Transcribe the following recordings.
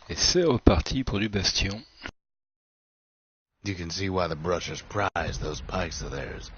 Et c'est reparti pour du Bastion. You can see why the brushers prize those pikes of theirs.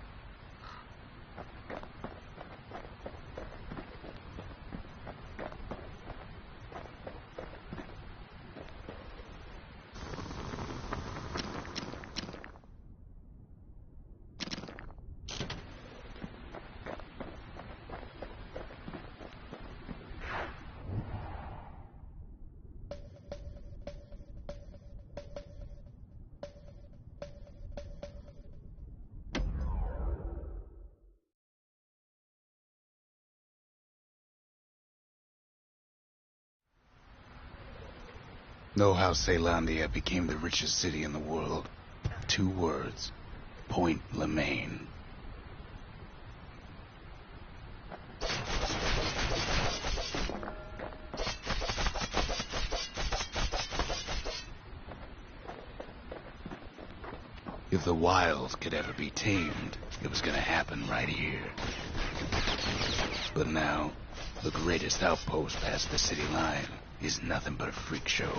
Know how Ceylandia became the richest city in the world? 2 words. Point Lemaine. If the wild could ever be tamed, it was gonna happen right here. But now, the greatest outpost past the city line is nothing but a freak show.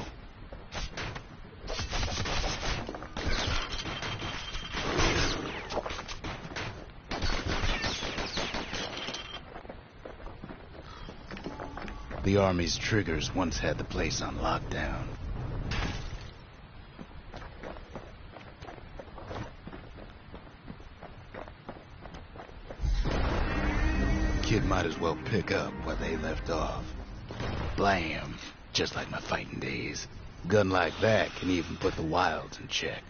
The Army's triggers once had the place on lockdown. Kid might as well pick up where they left off. Blam! Just like my fighting days. Gun like that can even put the wilds in check.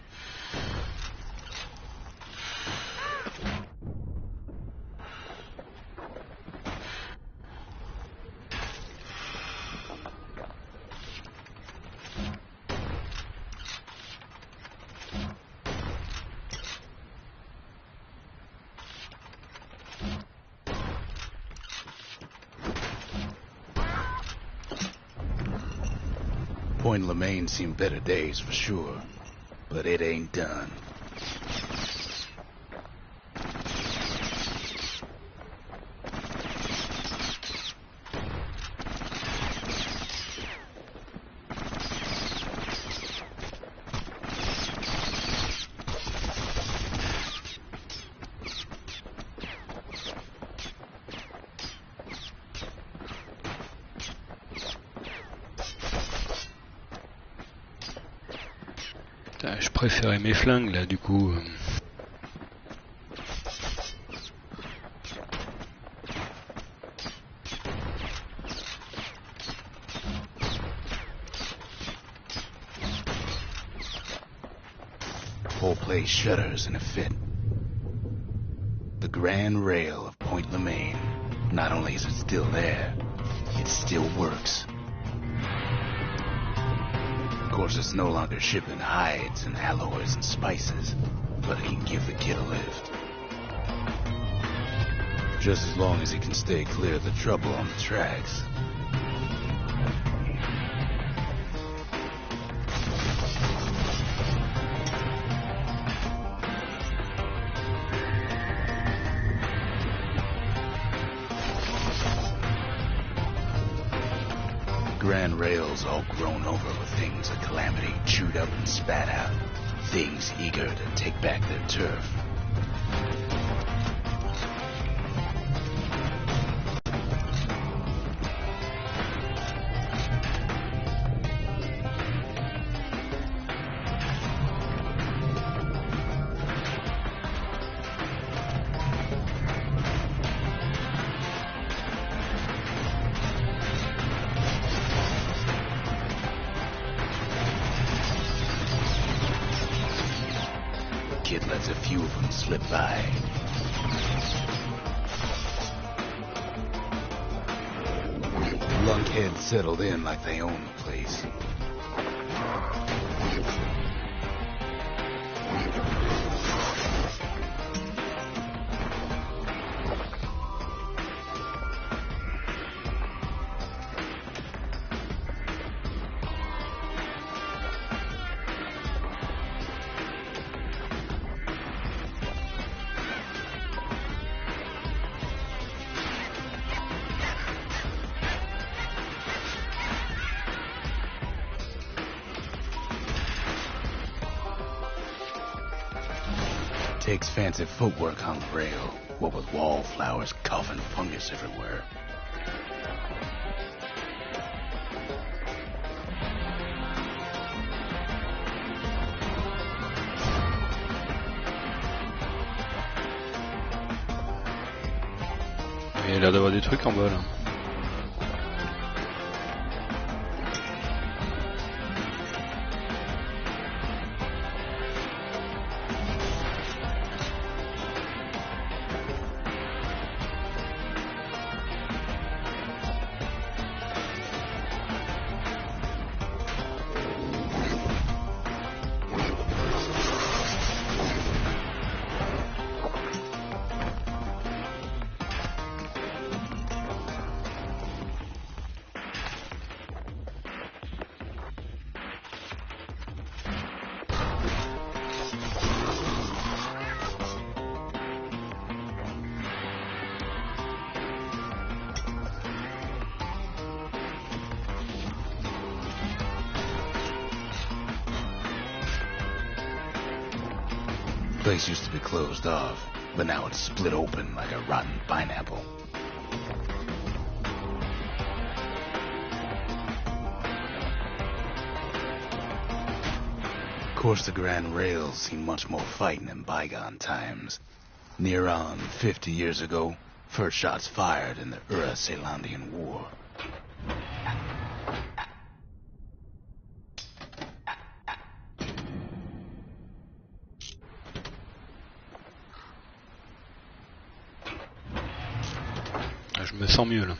Point Lemaine seen better days for sure, but it ain't done. Putain, je préférais mes flingues là, du coup. Whole place shudders in a fit. The grand rail of Point Lemaine. Not only is it still there, it still works. Of course, it's no longer shipping hides and alloys and spices, but it can give the kid a lift. Just as long as he can stay clear of the trouble on the tracks. Grand rails all grown over with things of calamity chewed up and spat out. Things eager to take back their turf. Kid lets a few of them slip by. Lunkheads settled in like they own the place. takes fancy footwork on the rail, what with wallflowers coughing fungus everywhere. Il y a l'air d'avoir des trucs en bas là. The place used to be closed off, but now it's split open like a rotten pineapple. Of course, the Grand Rail's seen much more fighting in bygone times. Near on 50 years ago, first shots fired in the Ura-Celandian War. Je me sens mieux là.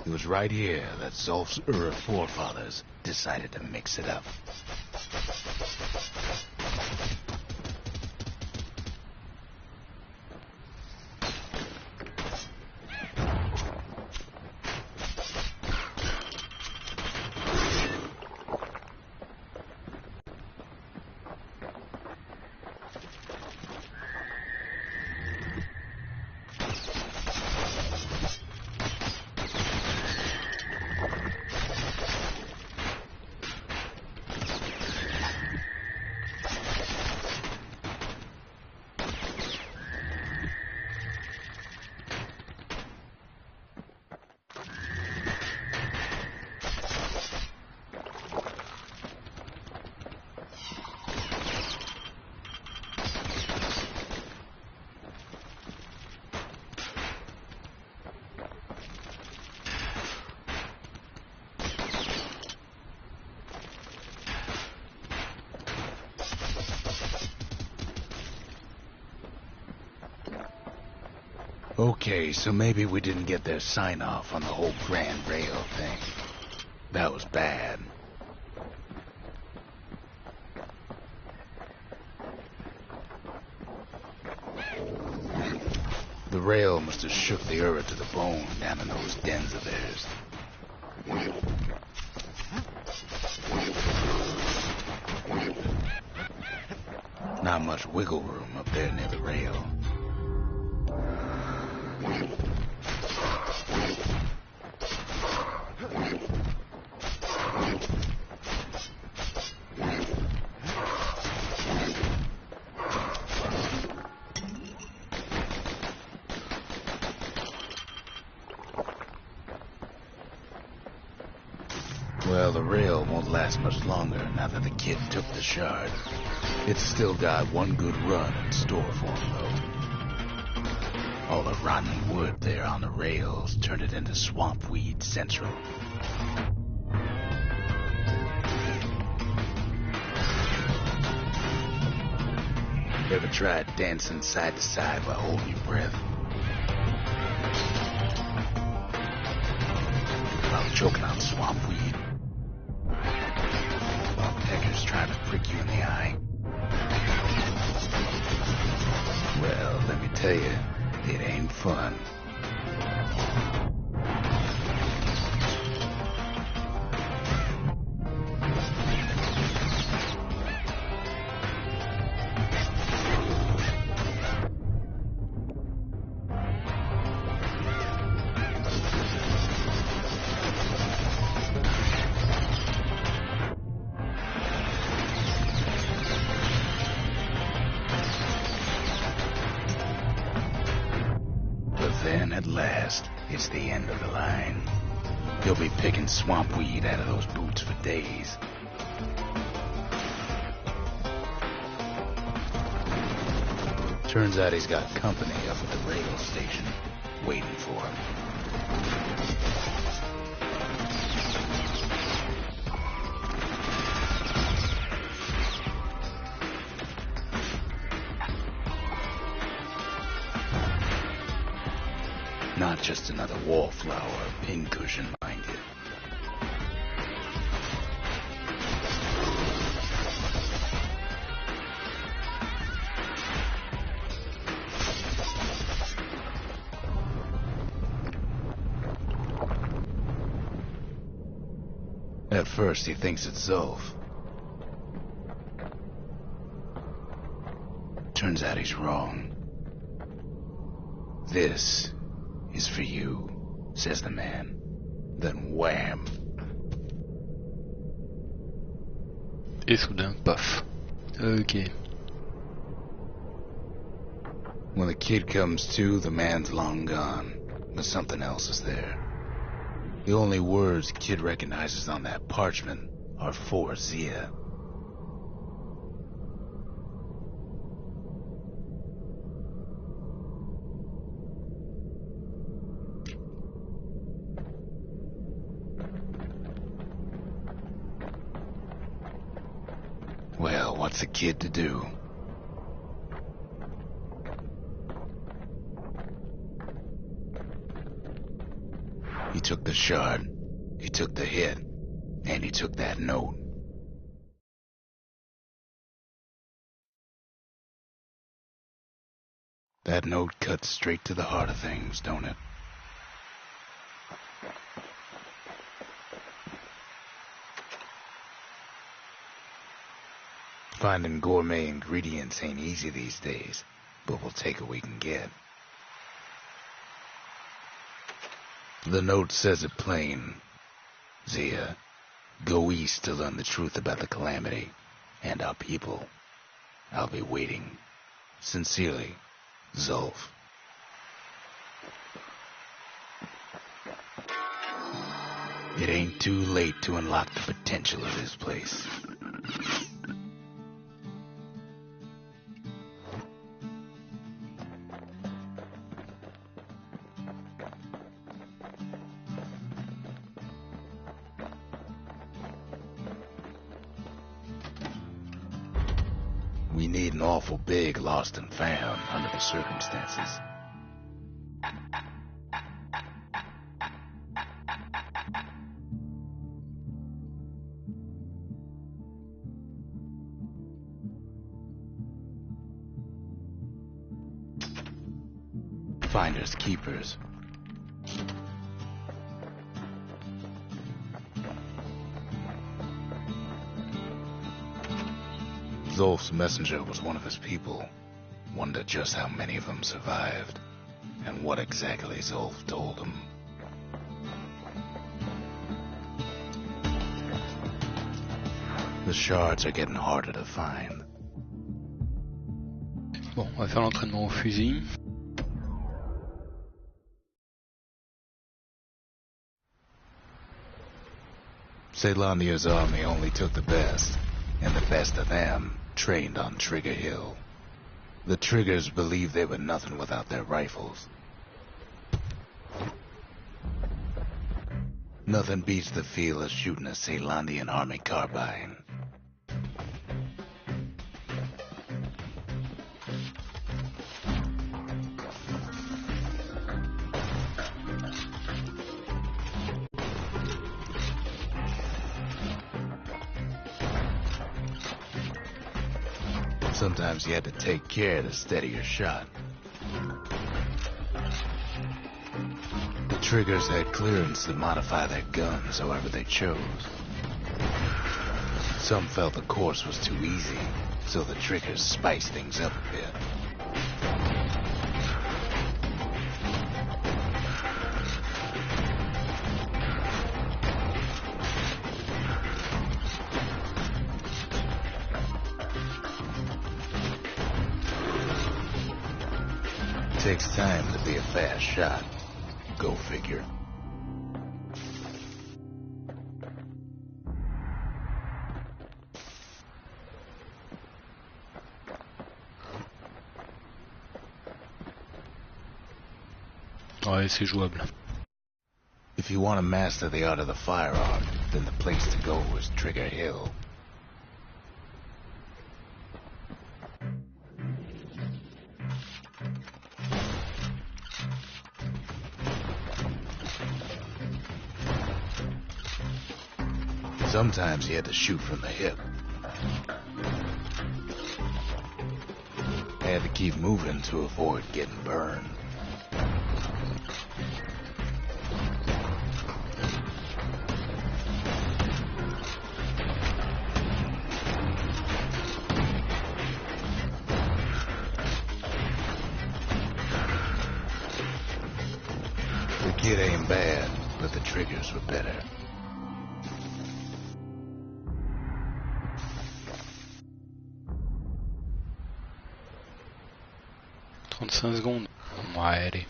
It was right here that Zolf's Ura forefathers decided to mix it up. Okay, so maybe we didn't get their sign-off on the whole Grand Rail thing. That was bad. The rail must have shook the Ura to the bone down in those dens of theirs. Not much wiggle room up there near the rail. Well, the rail won't last much longer now that the kid took the shard. It's still got one good run in store for him, though. All the rotten wood there on the rails turned it into swamp weed central. Ever tried dancing side to side while holding your breath? While choking on swamp weed? While peckers trying to prick you in the eye? Well, let me tell you, it ain't fun. Then, at last, it's the end of the line. He'll be picking swamp weed out of those boots for days. Turns out he's got company up at the rail station, waiting for him. Not just another wallflower or pincushion, mind you. At first, he thinks it's Zolf. Turns out he's wrong. This is for you, says the man. Then wham! Et soudain, paf. Ok. When the kid comes to, the man's long gone, but something else is there. The only words the kid recognizes on that parchment are for Zia. Well, what's a kid to do? He took the shard, he took the hit, and he took that note. That note cuts straight to the heart of things, don't it? Finding gourmet ingredients ain't easy these days, but we'll take what we can get. The note says it plain. Zia, go east to learn the truth about the calamity and our people. I'll be waiting. Sincerely, Zolf. It ain't too late to unlock the potential of this place. We need an awful big lost and found under the circumstances. Finders keepers. Zolf's messenger was one of his people. Wonder just how many of them survived, and what exactly Zolf told him. The shards are getting harder to find. Bon, on va faire l'entraînement au fusil. Caelandia's army only took the best, and the best of them trained on Trigger Hill. The Triggers believed they were nothing without their rifles. Nothing beats the feel of shooting a Caelandian army carbine. Sometimes you had to take care to steady your shot. The Triggers had clearance to modify their guns however they chose. Some felt the course was too easy, so the Triggers spiced things up a bit. Takes time to be a fast shot. Go figure. Ouais, c'est jouable. If you want to master the art of the firearm, then the place to go is Trigger Hill. Sometimes you had to shoot from the hip. Had to keep moving to avoid getting burned. The kid ain't bad, but the triggers were better. 35 secondes. Ouais, allez.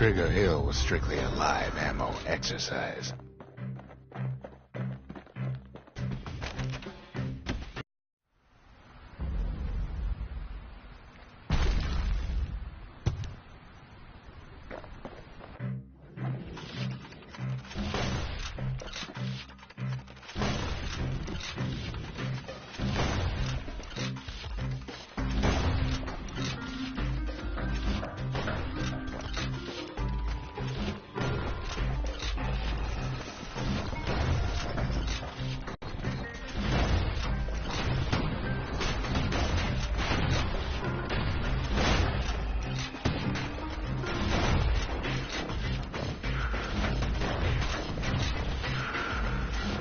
Trigger Hill was strictly a live ammo exercise.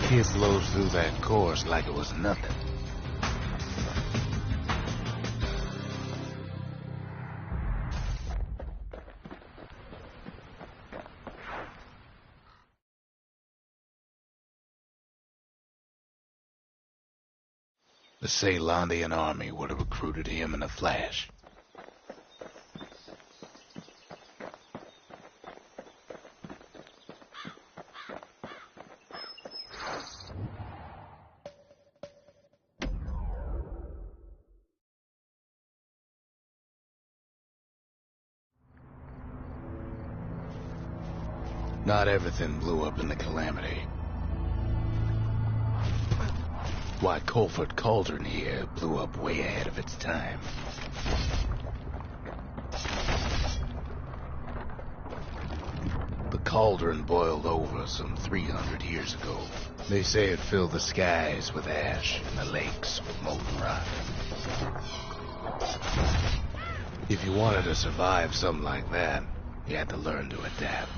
Kid blows through that course like it was nothing. The Ceylondian army would have recruited him in a flash. Not everything blew up in the Calamity. Why, Colford Cauldron here blew up way ahead of its time. The cauldron boiled over some 300 years ago. They say it filled the skies with ash and the lakes with molten rock. If you wanted to survive something like that, you had to learn to adapt.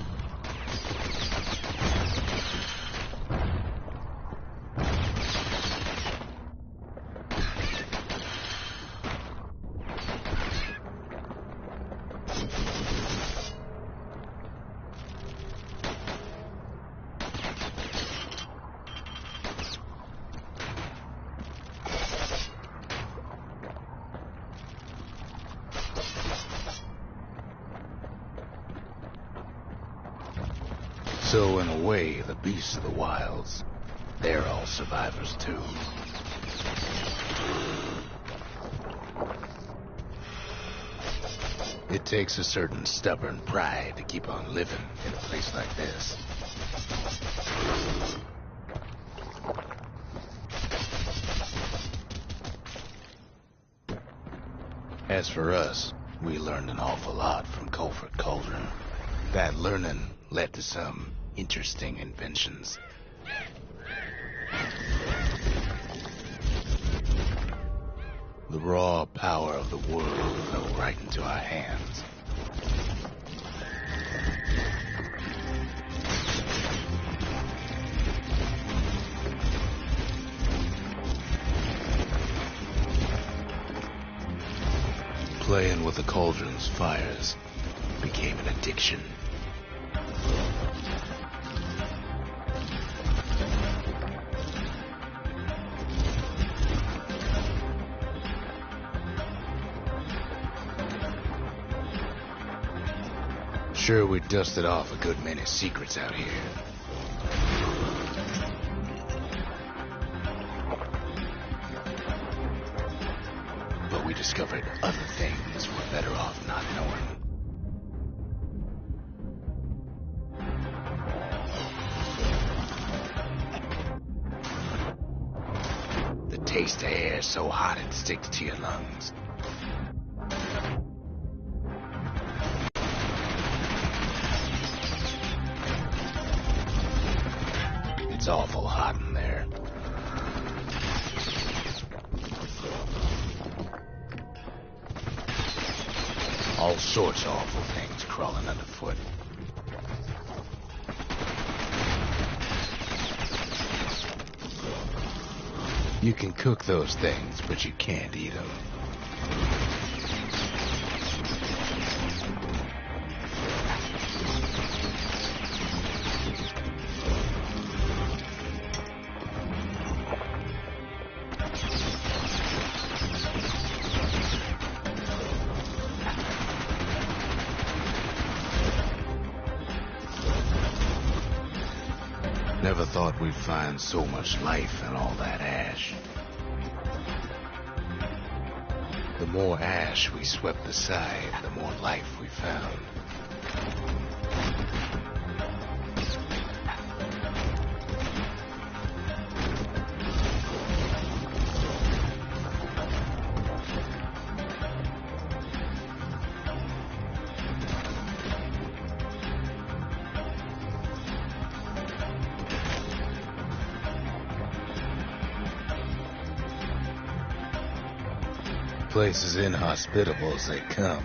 So in a way, the beasts of the wilds, they're all survivors too. It takes a certain stubborn pride to keep on living in a place like this. As for us, we learned an awful lot from Culford Cauldron. That learning led to some interesting inventions. The raw power of the world fell right into our hands. Playing with the cauldron's fires became an addiction. Sure, we dusted off a good many secrets out here. But we discovered other things we're better off not knowing. The taste of air so hot it sticks to your lungs. It's awful hot in there. All sorts of awful things crawling underfoot. You can cook those things, but you can't eat them. Never thought we'd find so much life in all that ash. The more ash we swept aside, the more life we found. Place as inhospitable as they come.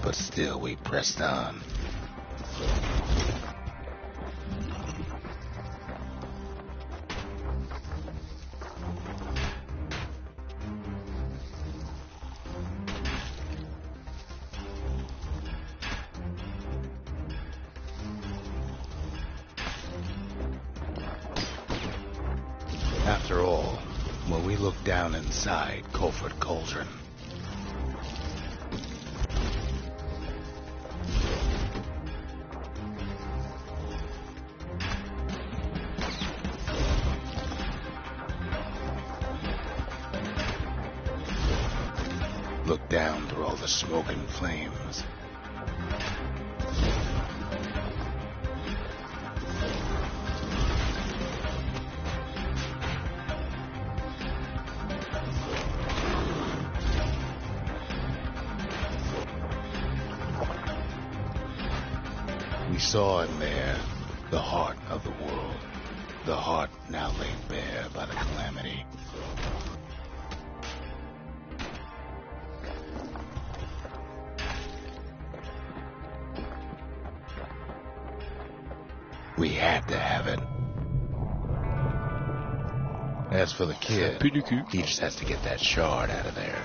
But still we pressed on. After all, when we look down inside Culford Cauldron, look down through all the smoke and flames, we saw in there the heart of the world, the heart now laid bare by the calamity. We had to have it. As for the kid, he just has to get that shard out of there.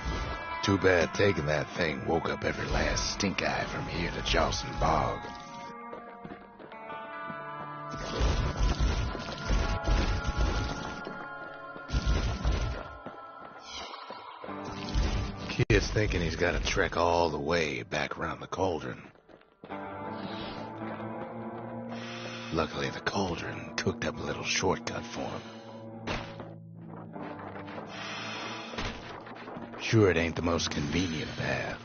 Too bad taking that thing woke up every last stink eye from here to Charleston Bog. Kid's thinking he's got to trek all the way back around the cauldron. Luckily, the cauldron cooked up a little shortcut for him. Sure, it ain't the most convenient path.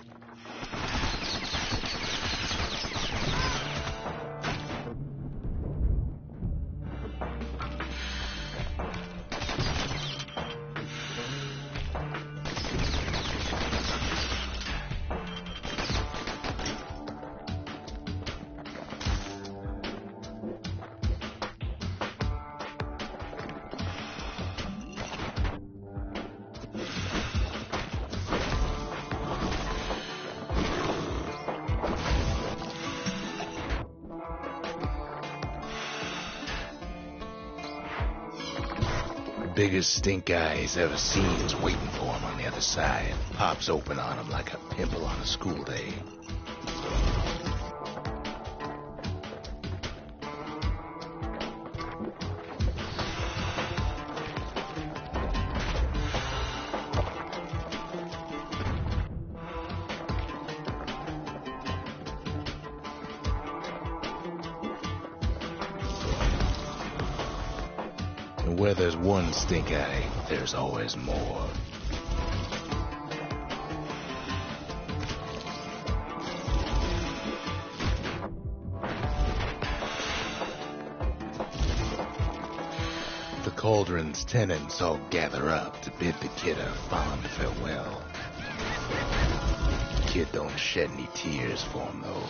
Biggest stink eye he's ever seen is waiting for him on the other side. Pops open on him like a pimple on a school day. And where there's one stink eye, there's always more. The cauldron's tenants all gather up to bid the kid a fond farewell. Kid don't shed any tears for him, though.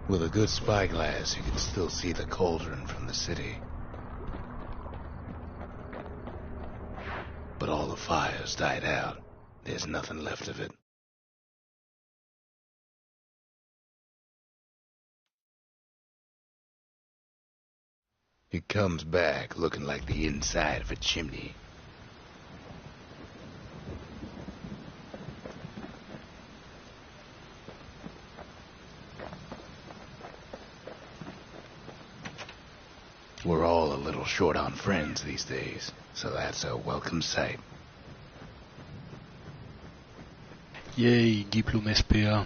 With a good spyglass, you can still see the cauldron from the city. But all the fires died out. There's nothing left of it. It comes back looking like the inside of a chimney. We're all a little short on friends these days, so that's a welcome sight. Yay, diplôme SPA.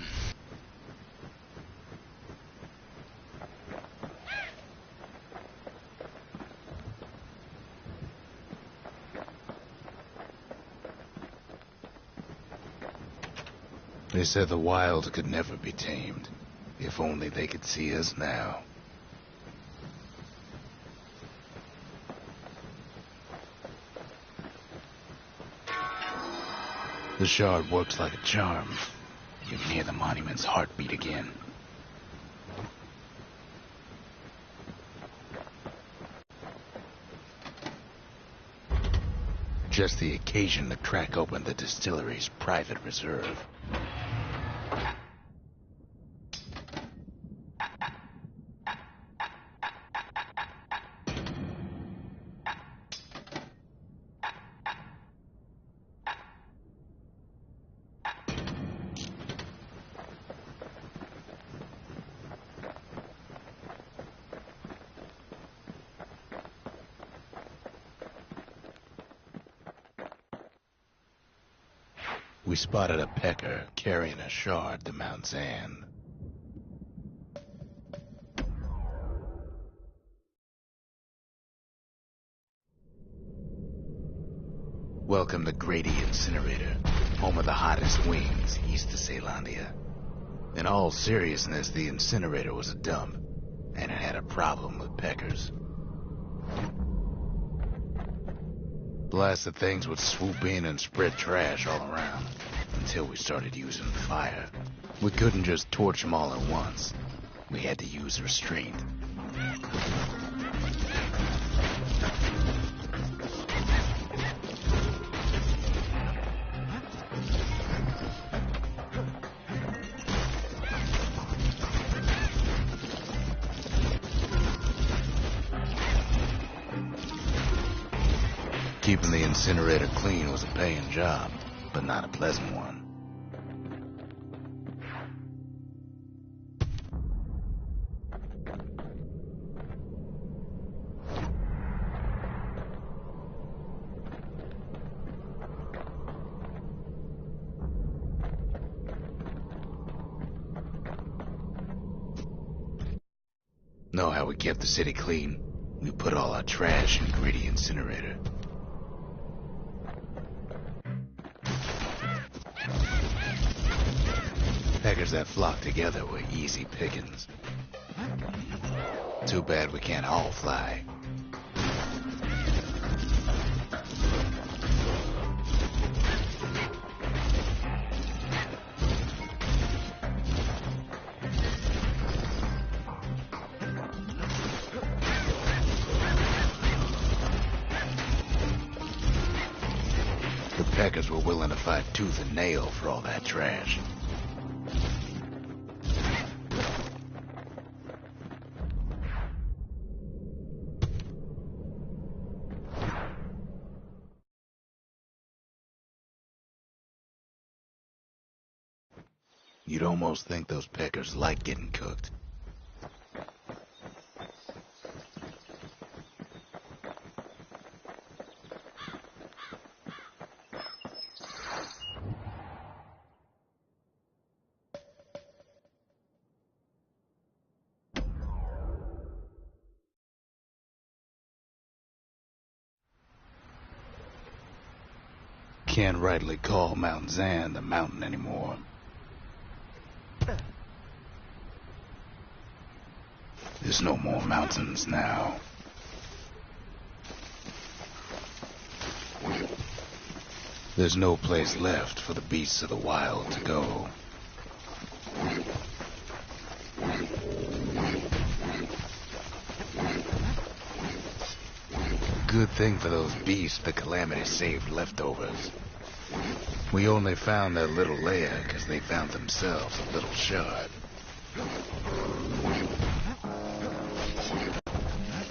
They said the wild could never be tamed. If only they could see us now. The shard works like a charm. You can hear the monument's heartbeat again. Just the occasion to crack open the distillery's private reserve. We spotted a pecker carrying a shard to Mount Zan. Welcome to Grady Incinerator, home of the hottest wings east of Ceylondia. In all seriousness, the incinerator was a dump, and it had a problem with peckers. Blasted things would swoop in and spread trash all around. until we started using fire. We couldn't just torch them all at once. We had to use restraint. Keeping the incinerator clean was a paying job, but not a pleasant one. Know how we kept the city clean? We put all our trash in the gritty incinerator. Peckers that flock together were easy pickings. Too bad we can't all fly. The Peckers were willing to fight tooth and nail for all that trash. You'd almost think those Peckers like getting cooked. Can't rightly call Mount Zan the mountain anymore. There's no more mountains now. There's no place left for the beasts of the wild to go. Good thing for those beasts the Calamity saved leftovers. We only found their little lair because they found themselves a little shard.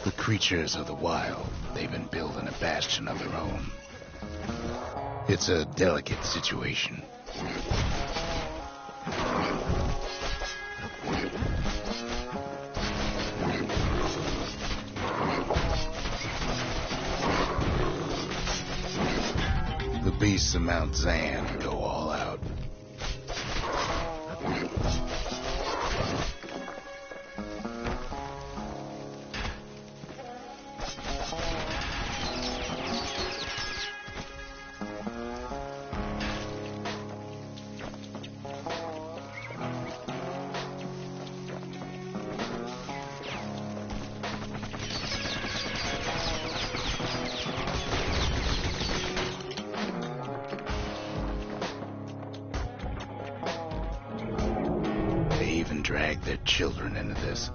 The creatures of the wild, they've been building a bastion of their own. It's a delicate situation. The beasts of Mount Zan go all out. Drag their children into this.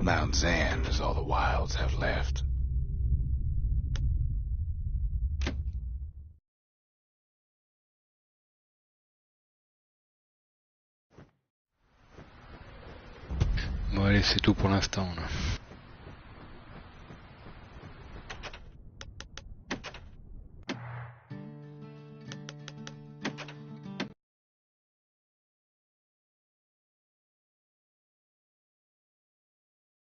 Mount Zan is all the wilds have left. Bon allez, c'est tout pour l'instant là.